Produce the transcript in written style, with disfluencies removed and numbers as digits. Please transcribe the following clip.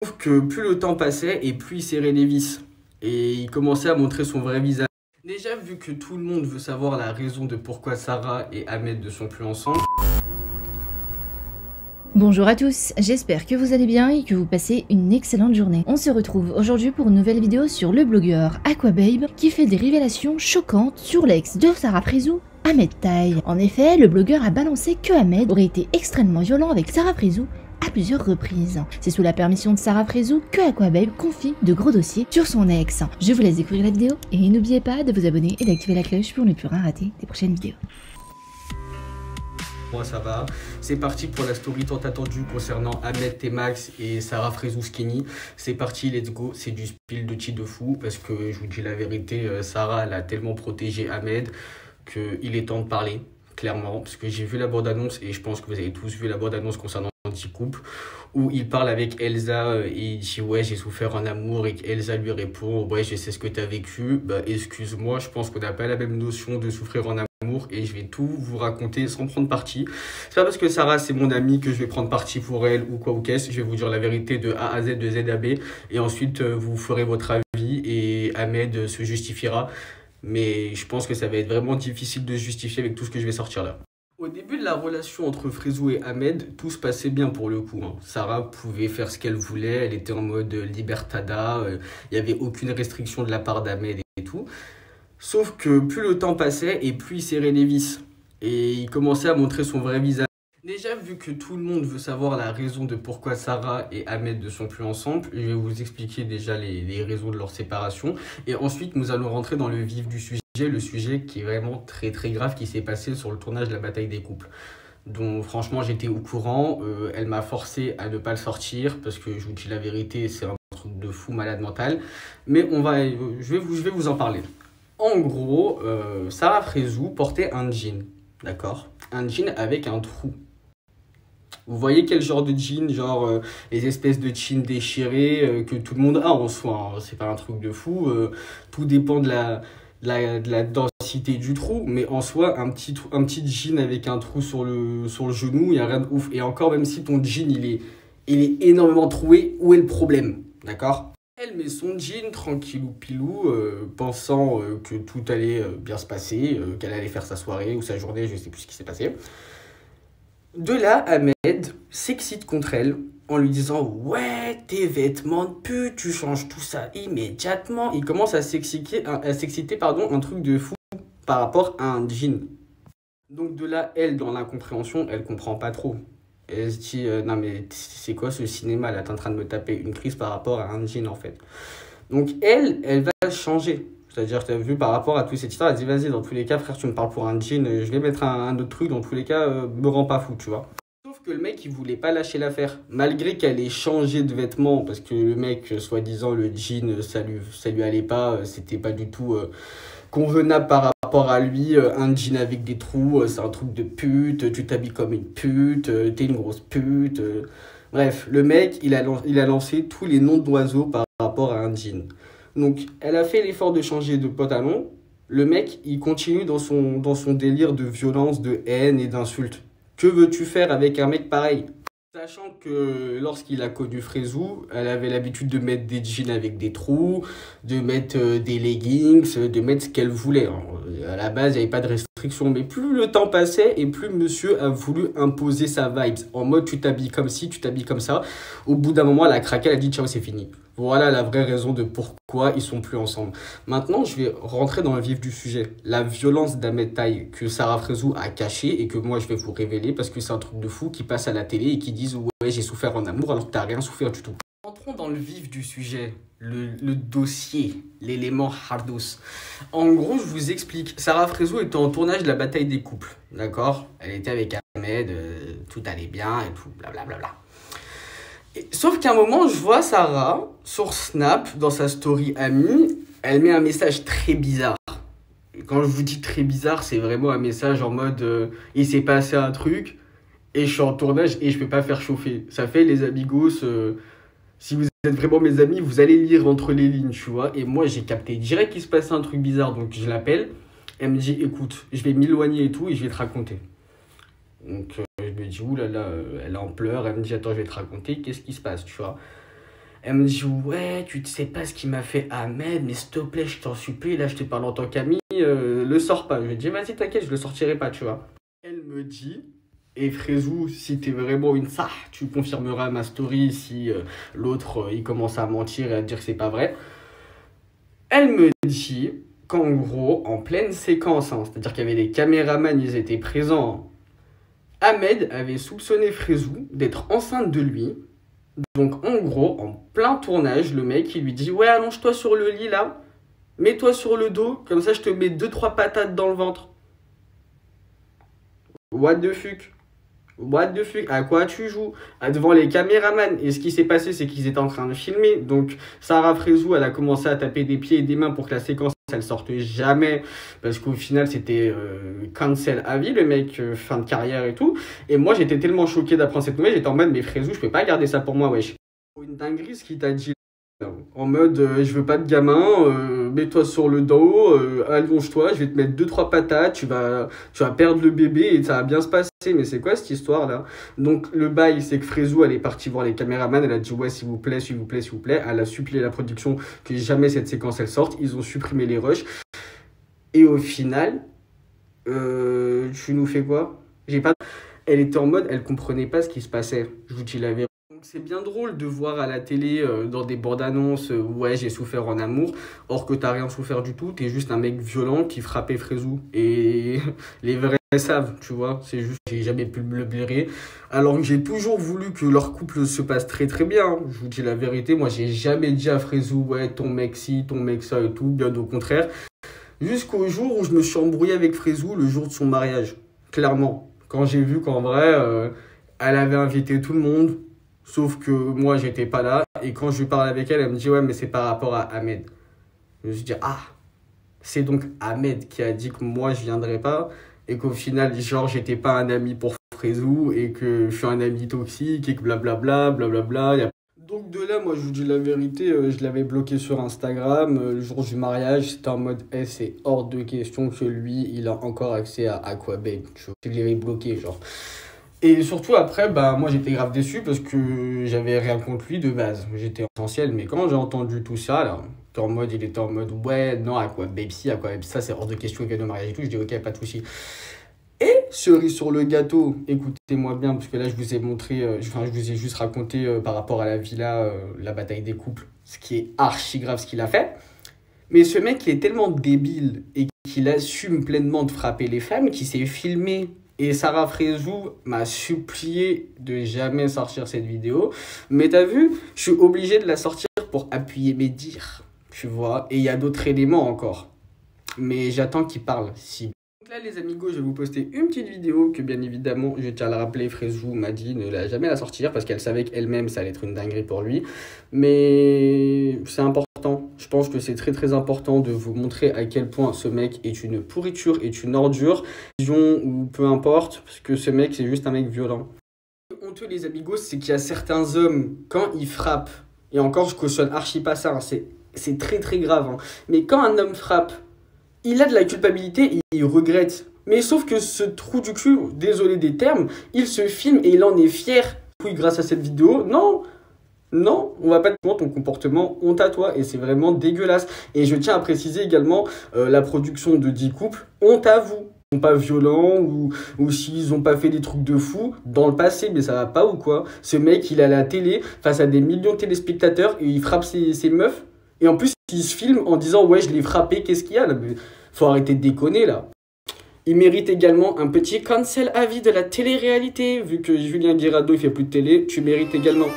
Sauf que plus le temps passait et plus il serrait les vis. Et il commençait à montrer son vrai visage. Déjà, vu que tout le monde veut savoir la raison de pourquoi Sarah et Ahmed ne sont plus ensemble. Bonjour à tous, j'espère que vous allez bien et que vous passez une excellente journée. On se retrouve aujourd'hui pour une nouvelle vidéo sur le blogueur Aquababe qui fait des révélations choquantes sur l'ex de Sarah Frézou, Ahmed Taï. En effet, le blogueur a balancé que Ahmed aurait été extrêmement violent avec Sarah Frézou à plusieurs reprises. C'est sous la permission de Sarah Frézou que Aquababe confie de gros dossiers sur son ex. Je vous laisse découvrir la vidéo et n'oubliez pas de vous abonner et d'activer la cloche pour ne plus rien rater des prochaines vidéos. Moi ça va, c'est parti pour la story tant attendue concernant Ahmed T-Max et Sarah Frézou Skinny. C'est parti, let's go, c'est du spill de cheat de fou parce que je vous dis la vérité, Sarah elle a tellement protégé Ahmed qu'il est temps de parler, clairement, parce que j'ai vu la bande-annonce et je pense que vous avez tous vu la bande-annonce concernant Anti-Couple où il parle avec Elsa et il dit ouais j'ai souffert en amour et qu'Elsa lui répond ouais je sais ce que tu as vécu, bah excuse-moi je pense qu'on n'a pas la même notion de souffrir en amour et je vais tout vous raconter sans prendre parti. C'est pas parce que Sarah c'est mon amie que je vais prendre parti pour elle ou quoi ou qu'est-ce, je vais vous dire la vérité de A à Z, de Z à B et ensuite vous ferez votre avis et Ahmed se justifiera, mais je pense que ça va être vraiment difficile de justifier avec tout ce que je vais sortir là. Au début de la relation entre Frézou et Ahmed, tout se passait bien pour le coup. Sarah pouvait faire ce qu'elle voulait, elle était en mode libertada, il n'y avait aucune restriction de la part d'Ahmed et tout. Sauf que plus le temps passait et plus il serrait les vis. Et il commençait à montrer son vrai visage. Déjà, vu que tout le monde veut savoir la raison de pourquoi Sarah et Ahmed ne sont plus ensemble, je vais vous expliquer déjà les raisons de leur séparation. Et ensuite, nous allons rentrer dans le vif du sujet, le sujet qui est vraiment très très grave qui s'est passé sur le tournage de la bataille des couples. Donc franchement, j'étais au courant, elle m'a forcé à ne pas le sortir parce que je vous dis la vérité, c'est un truc de fou malade mental. Mais je vais vous en parler. En gros, Sarah Frézou portait un jean, d'accord? Un jean avec un trou. Vous voyez quel genre de jean, genre les espèces de jeans déchirés que tout le monde a en soi, hein. C'est pas un truc de fou, tout dépend de la densité du trou, mais en soi, un petit jean avec un trou sur le genou, il n'y a rien de ouf. Et encore, même si ton jean il est énormément troué, où est le problème? D'accord? Elle met son jean tranquillou pilou, pensant que tout allait bien se passer, qu'elle allait faire sa soirée ou sa journée, je sais plus ce qui s'est passé. De là, Ahmed s'excite contre elle en lui disant « Ouais, tes vêtements de pute, tu changes tout ça immédiatement. » Il commence à s'exciter, un truc de fou par rapport à un jean. Donc de là, elle, dans l'incompréhension, elle comprend pas trop. Elle se dit non mais c'est quoi ce cinéma là, t'es en train de me taper une crise par rapport à un jean en fait. Donc elle va changer. C'est-à-dire, tu as vu par rapport à toute cette histoire, elle dit vas-y, dans tous les cas, frère, tu me parles pour un jean, je vais mettre un autre truc, dans tous les cas, me rends pas fou, tu vois. Sauf que le mec, il voulait pas lâcher l'affaire. Malgré qu'elle ait changé de vêtements, parce que le mec, soi-disant, le jean, ça lui allait pas, c'était pas du tout convenable par rapport à lui. Un jean avec des trous, c'est un truc de pute, tu t'habilles comme une pute, t'es une grosse pute. Bref, le mec, il a lancé tous les noms d'oiseaux par rapport à un jean. Donc, elle a fait l'effort de changer de pantalon. Le mec, il continue dans son délire de violence, de haine et d'insultes. Que veux-tu faire avec un mec pareil? Sachant que lorsqu'il a connu Frézou, elle avait l'habitude de mettre des jeans avec des trous, de mettre des leggings, de mettre ce qu'elle voulait. À la base, il n'y avait pas de restriction. Mais plus le temps passait et plus monsieur a voulu imposer sa vibe. En mode, tu t'habilles comme ci, tu t'habilles comme ça. Au bout d'un moment, elle a craqué, elle a dit, ciao, c'est fini. Voilà la vraie raison de pourquoi ils sont plus ensemble. Maintenant, je vais rentrer dans le vif du sujet. La violence d'Ahmed Taï que Sarah Frézou a cachée et que moi, je vais vous révéler parce que c'est un truc de fou qui passe à la télé et qui disent « Ouais, j'ai souffert en amour alors que t'as rien souffert du tout. » Entrons dans le vif du sujet, le dossier, l'élément hardos. En gros, je vous explique. Sarah Frézou était en tournage de la bataille des couples, d'accord? Elle était avec Ahmed, tout allait bien et tout, blablabla. Sauf qu'à un moment, je vois Sarah sur Snap, dans sa story amie, elle met un message très bizarre. Quand je vous dis très bizarre, c'est vraiment un message en mode il s'est passé un truc et je suis en tournage et je peux pas faire chauffer. Ça fait les amigos, si vous êtes vraiment mes amis, vous allez lire entre les lignes, tu vois. Et moi, j'ai capté direct qu'il se passait un truc bizarre, donc je l'appelle. Elle me dit écoute, je vais m'éloigner et tout et je vais te raconter. Donc je me dis oulala, elle est en pleurs, elle me dit attends, je vais te raconter, qu'est-ce qui se passe, tu vois. Elle me dit, ouais, tu ne sais pas ce qu'il m'a fait Ahmed, mais s'il te plaît, je t'en supplie, là, je te parle en tant qu'ami, le sors pas. Je lui dis, vas-y, t'inquiète, je le sortirai pas, tu vois. Elle me dit, et Frezou, si t'es vraiment une ça, tu confirmeras ma story si l'autre, il commence à mentir et à dire que c'est pas vrai. Elle me dit qu'en gros, en pleine séquence, hein, c'est-à-dire qu'il y avait les caméramans, ils étaient présents, Ahmed avait soupçonné Frezou d'être enceinte de lui. Donc en gros, en plein tournage, le mec, il lui dit « Ouais, allonge-toi sur le lit là, mets-toi sur le dos, comme ça je te mets 2-3 patates dans le ventre. » What the fuck? What the fuck? À quoi tu joues? Devant les caméramans. Et ce qui s'est passé, c'est qu'ils étaient en train de filmer. Donc Sarah Frezou, elle a commencé à taper des pieds et des mains pour que la séquence elle sorte jamais, parce qu'au final c'était cancel à vie, le mec, fin de carrière et tout. Et moi j'étais tellement choqué d'apprendre cette nouvelle, j'étais en mode mais Frezou, je peux pas garder ça pour moi, wesh. Une dinguerie ce qu'il t'a dit, en mode je veux pas de gamin, mets-toi sur le dos, allonge-toi, je vais te mettre 2-3 patates, tu vas perdre le bébé et ça va bien se passer. Mais c'est quoi cette histoire là? Donc le bail, c'est que Frezou, elle est partie voir les caméramans, elle a dit ouais, s'il vous plaît, s'il vous plaît, s'il vous plaît. Elle a supplié la production que jamais cette séquence elle sorte. Ils ont supprimé les rushs. Et au final, tu nous fais quoi? J'ai pas. Elle était en mode, elle comprenait pas ce qui se passait. Je vous dis la vérité. Donc c'est bien drôle de voir à la télé, dans des bandes annonces, ouais, j'ai souffert en amour, or que t'as rien souffert du tout, t'es juste un mec violent qui frappait Frezou. Et les vrais savent, tu vois, c'est juste, j'ai jamais pu me le blairer. Alors que j'ai toujours voulu que leur couple se passe très très bien. Je vous dis la vérité, moi j'ai jamais dit à Frezou, ouais, ton mec ci, ton mec ça et tout, bien au contraire. Jusqu'au jour où je me suis embrouillé avec Frezou le jour de son mariage, clairement. Quand j'ai vu qu'en vrai, elle avait invité tout le monde. Sauf que moi, j'étais pas là. Et quand je lui parle avec elle, elle me dit « Ouais, mais c'est par rapport à Ahmed. » Je me suis dit « Ah, c'est donc Ahmed qui a dit que moi, je viendrais pas. Et qu'au final, genre, j'étais pas un ami pour Frezou. Et que je suis un ami toxique. Et que blablabla, blablabla. » Donc de là, moi, je vous dis la vérité. Je l'avais bloqué sur Instagram. Le jour du mariage, c'était en mode hey, « C'est hors de question que lui, il a encore accès à Aquababe. » Je l'avais bloqué, genre. Et surtout après, bah, moi j'étais grave déçu parce que j'avais rien contre lui de base. J'étais essentiel, mais quand j'ai entendu tout ça, là, il était en mode ouais, non, Aquababe si, Aquababe ça, c'est hors de question, il vient de mariage et tout. Je dis ok, pas de souci. Et cerise sur le gâteau, écoutez-moi bien, parce que là je vous ai montré, je vous ai juste raconté par rapport à la villa, la bataille des couples, ce qui est archi grave ce qu'il a fait. Mais ce mec il est tellement débile et qu'il assume pleinement de frapper les femmes, qu'il s'est filmé. Et Sarah Frezou m'a supplié de jamais sortir cette vidéo. Mais t'as vu, je suis obligé de la sortir pour appuyer mes dires, tu vois. Et il y a d'autres éléments encore. Mais j'attends qu'il parle. Si. Donc là, les amigos, je vais vous poster une petite vidéo que, bien évidemment, je tiens à le rappeler, Frezou m'a dit ne la jamais la sortir parce qu'elle savait qu'elle-même, ça allait être une dinguerie pour lui. Mais c'est important. Je pense que c'est très très important de vous montrer à quel point ce mec est une pourriture, est une ordure, ou peu importe, parce que ce mec c'est juste un mec violent. Honteux les amigos, c'est qu'il y a certains hommes, quand ils frappent, et encore je cautionne archi pas ça, hein, c'est très très grave, hein, mais quand un homme frappe, il a de la culpabilité et il regrette. Mais sauf que ce trou du cul, désolé des termes, il se filme et il en est fier. Oui, grâce à cette vidéo, non, on va pas te dire ton comportement, honte à toi, et c'est vraiment dégueulasse. Et je tiens à préciser également la production de 10 couples, honte à vous. Ils sont pas violents ou s'ils ont pas fait des trucs de fou dans le passé, mais ça va pas ou quoi? Ce mec, il est à la télé face à des millions de téléspectateurs et il frappe ses meufs. Et en plus, il se filme en disant ouais, je l'ai frappé, qu'est-ce qu'il y a là? Faut arrêter de déconner là. Il mérite également un petit cancel à vie de la télé-réalité. Vu que Julien Guirado il fait plus de télé, tu mérites également.